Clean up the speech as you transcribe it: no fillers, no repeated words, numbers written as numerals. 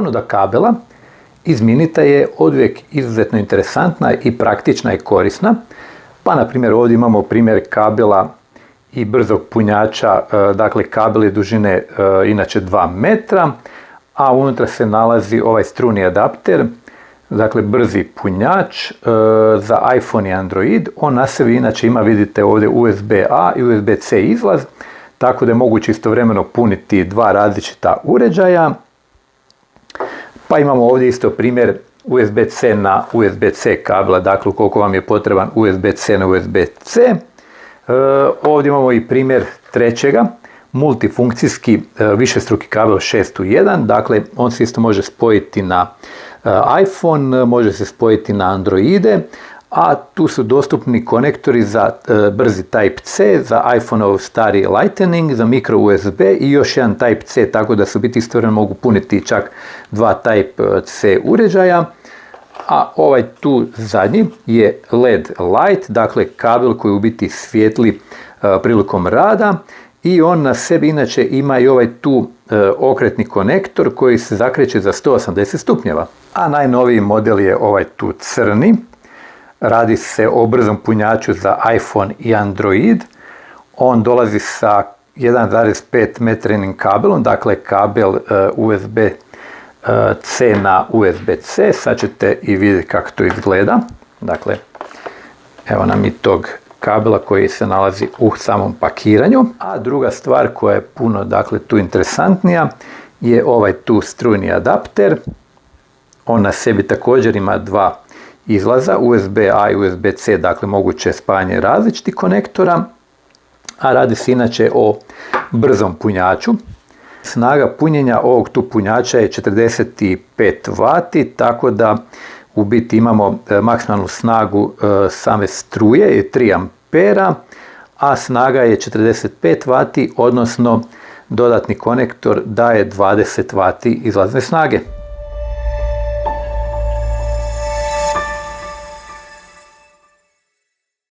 Ponuda kabela iz Minita je oduvijek izuzetno interesantna i praktična i korisna. Pa na primjer ovdje imamo primjer kabela i brzog punjača, dakle kabel je dužine inače 2 metra, a unutra se nalazi ovaj struni adapter, dakle brzi punjač za iPhone i Android. On na sebi inače ima, vidite ovdje, USB-A i USB-C izlaz, tako da je moguće istovremeno puniti dva različita uređaja. Pa imamo ovdje isto primjer USB-C na USB-C kabela, dakle ukoliko vam je potreban USB-C na USB-C. Ovdje imamo i primjer trećega, multifunkcijski višestruki kabel 6 u 1, dakle on se isto može spojiti na iPhone, može se spojiti na Androide, a tu su dostupni konektori za brzi Type-C, za iPhone-ov stari Lightning, za micro USB i još jedan Type-C, tako da se biti istovremeno mogu puniti čak dva Type-C uređaja. A ovaj tu zadnji je LED light, dakle kabel koji u biti svijetli prilikom rada, i on na sebi inače ima i ovaj tu okretni konektor koji se zakreće za 180 stupnjeva. A najnoviji model je ovaj tu crni. Radi se o brzom punjaču za iPhone i Android. On dolazi sa 1,5 metrenim kabelom, dakle kabel USB-C na USB-C. Sad ćete i vidjeti kako to izgleda. Dakle, evo nam i tog kabela koji se nalazi u samom pakiranju. A druga stvar koja je puno, dakle, tu interesantnija je ovaj tu strujni adapter. On na sebi također ima dva izlaza, USB-A i USB-C, dakle moguće spajanje različitih konektora, a radi se inače o brzom punjaču. Snaga punjenja ovog tu punjača je 45 W, tako da u biti imamo maksimalnu snagu same struje je 3 ampera, a snaga je 45 W, odnosno dodatni konektor daje 20 W izlazne snage.